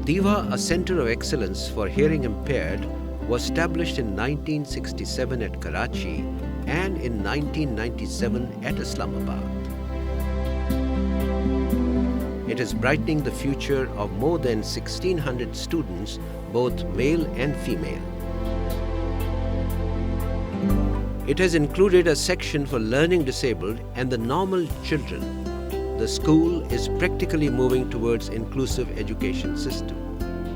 Diva, a center of excellence for hearing impaired, was established in 1967 at Karachi and in 1997 at Islamabad. It is brightening the future of more than 1,600 students, both male and female. It has included a section for learning disabled and the normal children. The school is practically moving towards inclusive education system.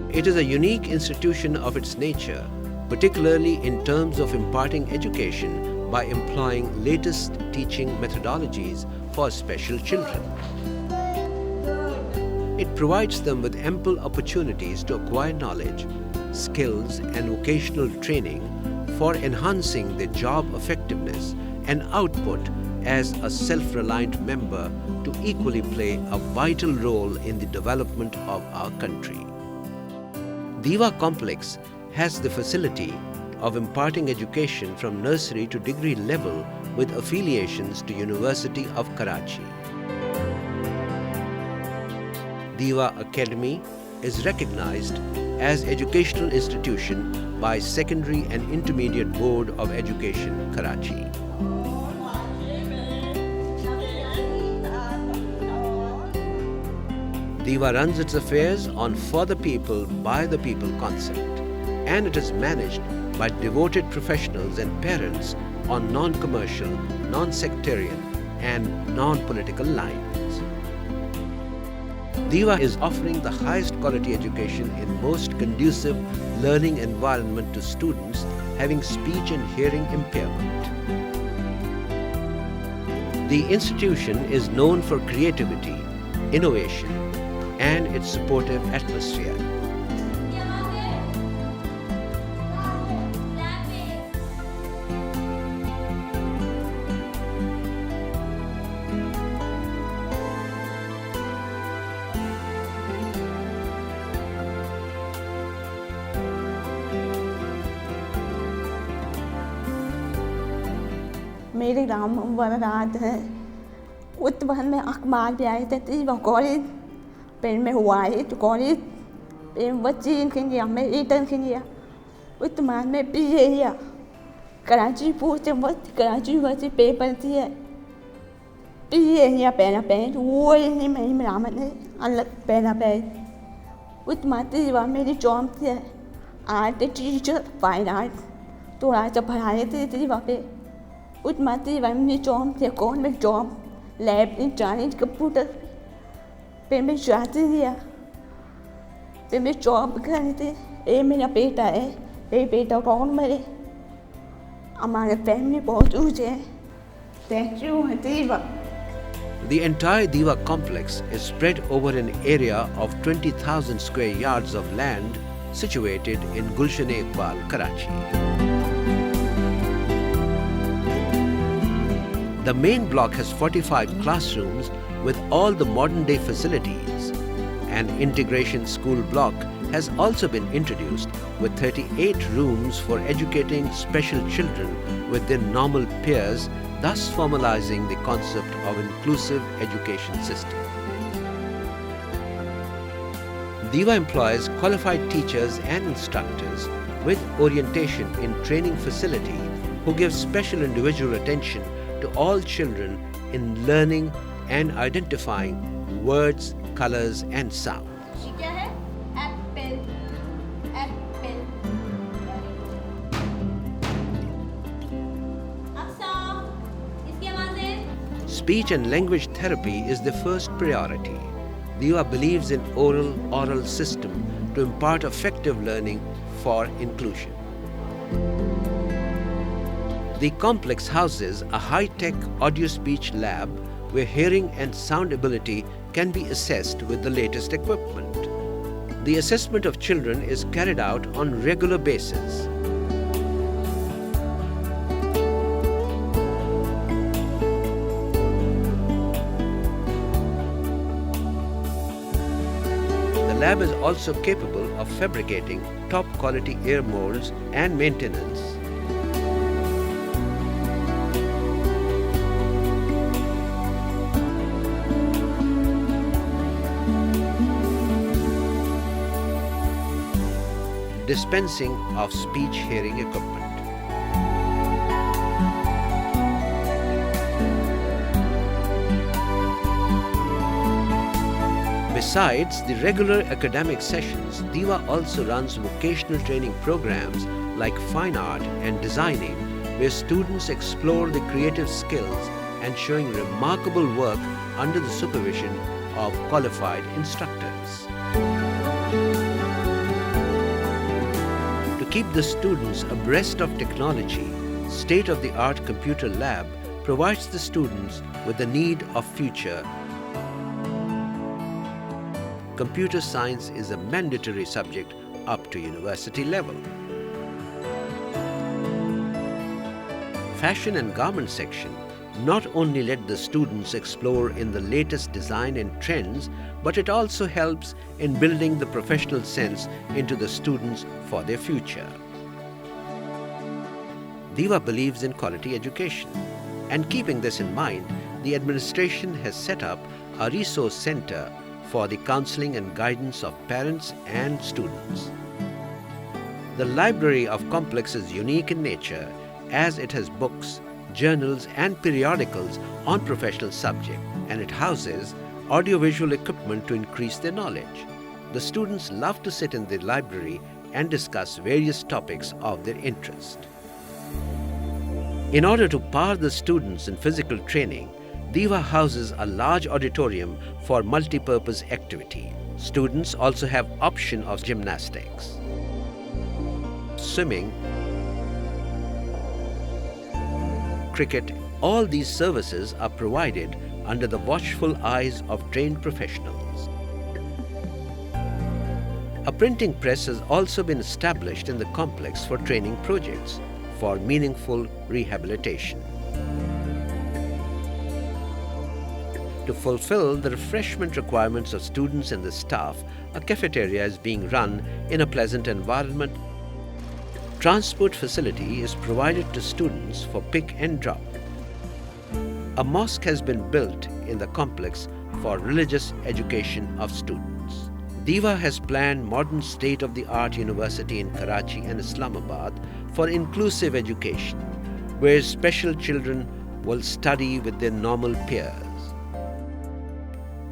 It is a unique institution of its nature, particularly in terms of imparting education by employing latest teaching methodologies for special children. It provides them with ample opportunities to acquire knowledge, skills, and vocational training for enhancing their job effectiveness and output as a self-reliant member to equally play a vital role in the development of our country. Diva Complex has the facility of imparting education from nursery to degree level with affiliations to University of Karachi. Diva Academy is recognized as educational institution by Secondary and Intermediate Board of Education, Karachi. Diva runs its affairs on for the people, by the people concept, and it is managed by devoted professionals and parents on non-commercial, non-sectarian, and non-political lines. Diva is offering the highest quality education in most conducive learning environment to students having speech and hearing impairment. The institution is known for creativity, innovation, and its supportive atmosphere. मेरे नाम वरराज है। उत्तवन में अखबार भी आए थे दिवा college, फिर मैं हुआ है तो कॉलेज, फिर बच्ची इंजीनियर में इंजीनियर, उत्तमान में PA कराची पूछते मत कराची वैसे पेपर दिए PA पहना पहन वो नहीं मैं रामन है अलग पहना पहन उत्तमान दिवा मेरी जॉब थी आर्ट टीचर फाइन आर्ट थोड़ा सा पढ़ाए थे दिवा पे उत्तमाती वाली जॉब थे कौन में जॉब लैब इंटरनेट कंप्यूटर पे मैं जाती दिया पे मैं जॉब कर रही थी ये मेरा बेटा है ये बेटा कौन मेरे हमारे फैमिली बहुत ऊँचे है थैंक यू दीवा. The entire Diva complex is spread over an area of 20,000 square yards of land situated in Gulshan-e-Iqbal, Karachi. The main block has 45 classrooms with all the modern-day facilities. An integration school block has also been introduced with 38 rooms for educating special children with their normal peers, thus formalizing the concept of inclusive education system. Diva employs qualified teachers and instructors with orientation in training facility who give special individual attention to all children in learning and identifying words, colors and sound. क्या है? Apple Apple इसकी आवाज़ें. Speech and language therapy is the first priority. Diva believes in oral system to impart effective learning for inclusion. The complex houses a high-tech audio-speech lab where hearing and sound ability can be assessed with the latest equipment. The assessment of children is carried out on regular basis. The lab is also capable of fabricating top-quality ear molds and maintenance. dispensing of speech hearing equipment. Besides the regular academic sessions, DIVA also runs vocational training programs like fine art and designing, where students explore the creative skills and showing remarkable work under the supervision of qualified instructors. To keep the students abreast of technology, state-of-the-art computer lab provides the students with the need of future. Computer science is a mandatory subject up to university level. Fashion and garment section not only let the students explore in the latest design and trends, but it also helps in building the professional sense into the students for their future. DIVA believes in quality education, and keeping this in mind, the administration has set up a resource center for the counseling and guidance of parents and students. The library of complex is unique in nature, as it has books, journals and periodicals on professional subjects, and it houses audiovisual equipment to increase their knowledge. The students love to sit in the library and discuss various topics of their interest. In order to power the students in physical training, DIVA houses a large auditorium for multi-purpose activity. Students also have option of gymnastics, swimming, cricket. All these services are provided under the watchful eyes of trained professionals. A printing press has also been established in the complex for training projects for meaningful rehabilitation. To fulfill the refreshment requirements of students and the staff, a cafeteria is being run in a pleasant environment. Transport facility is provided to students for pick and drop. A mosque has been built in the complex for religious education of students. DIVA has planned modern state-of-the-art university in Karachi and Islamabad for inclusive education, where special children will study with their normal peers.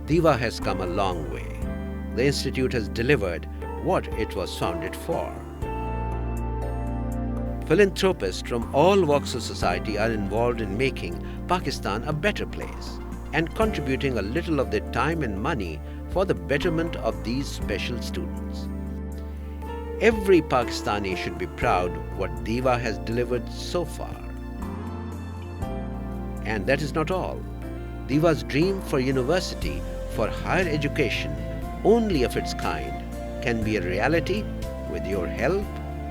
DIVA has come a long way. The institute has delivered what it was founded for. Philanthropists from all walks of society are involved in making Pakistan a better place and contributing a little of their time and money for the betterment of these special students. Every Pakistani should be proud what DIVA has delivered so far. And that is not all. DIVA's dream for university for higher education, only of its kind, can be a reality with your help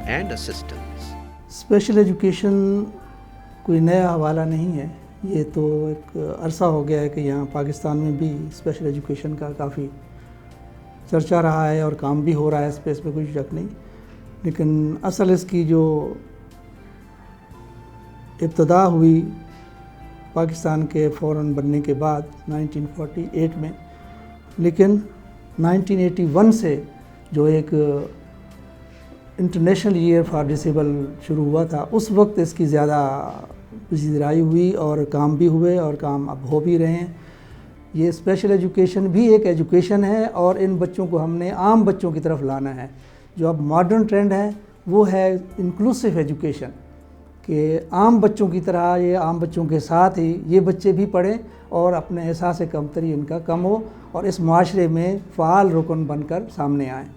and assistance. Special education कोई नया हवाला नहीं है, ये तो एक अरसा हो गया है कि यहाँ पाकिस्तान में भी स्पेशल एजुकेशन का काफ़ी चर्चा रहा है और काम भी हो रहा है, इस पे कोई शक नहीं। लेकिन असल इसकी जो इब्तदा हुई पाकिस्तान के फ़ौरन बनने के बाद 1948 में, लेकिन 1981 से जो एक इंटरनेशनल ईयर फॉर डिसेबल शुरू हुआ था, उस वक्त इसकी ज़्यादा पजीराई हुई और काम भी हुए और काम अब हो भी रहे हैं। ये स्पेशल एजुकेशन भी एक एजुकेशन है और इन बच्चों को हमने आम बच्चों की तरफ लाना है। जो अब मॉडर्न ट्रेंड है वो है इंक्लूसिव एजुकेशन, कि आम बच्चों की तरह ये आम बच्चों के साथ ही ये बच्चे भी पढ़ें और अपने एहसास कमतरी इनका कम हो और इस माशरे में फ़ाल रुकन बनकर सामने आएँ।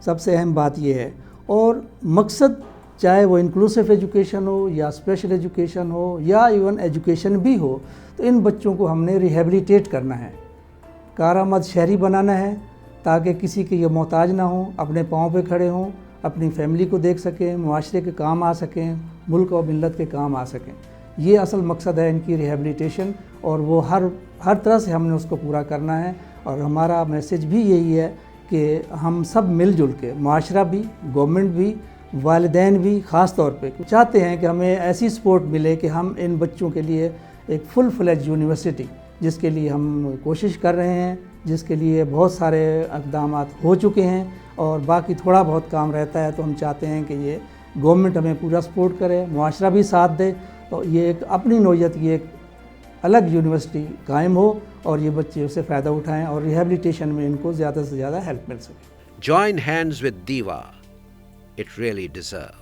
सबसे अहम बात ये है। और मकसद चाहे वो इंक्लूसिव एजुकेशन हो या स्पेशल एजुकेशन हो या इवन एजुकेशन भी हो, तो इन बच्चों को हमने रिहेबिलिटेट करना है, कारामद शहरी बनाना है, ताकि किसी के ये मोहताज ना हो, अपने पाँव पे खड़े हों, अपनी फैमिली को देख सकें, मुआशरे के काम आ सकें, मुल्क और मिल्लत के काम आ सकें। ये असल मकसद है इनकी रिहेबिलिटेशन, और वो हर तरह से हमने उसको पूरा करना है। और हमारा मैसेज भी यही है कि हम सब मिलजुल के, माशरा भी, गवर्नमेंट भी, वालिदैन भी ख़ास तौर पे चाहते हैं कि हमें ऐसी सपोर्ट मिले कि हम इन बच्चों के लिए एक फुल फ्लेज यूनिवर्सिटी, जिसके लिए हम कोशिश कर रहे हैं, जिसके लिए बहुत सारे इक़दामात हो चुके हैं और बाकी थोड़ा बहुत काम रहता है तो हम चाहते हैं कि ये गवर्नमेंट हमें पूरा सपोर्ट करे, मुआशरा भी साथ दे, तो ये एक अपनी नौयत की एक अलग यूनिवर्सिटी कायम हो और ये बच्चे उससे फ़ायदा उठाएं और रिहेबिलिटेशन में इनको ज़्यादा से ज़्यादा हेल्प मिल सके। Join hands with Diva. It really deserves.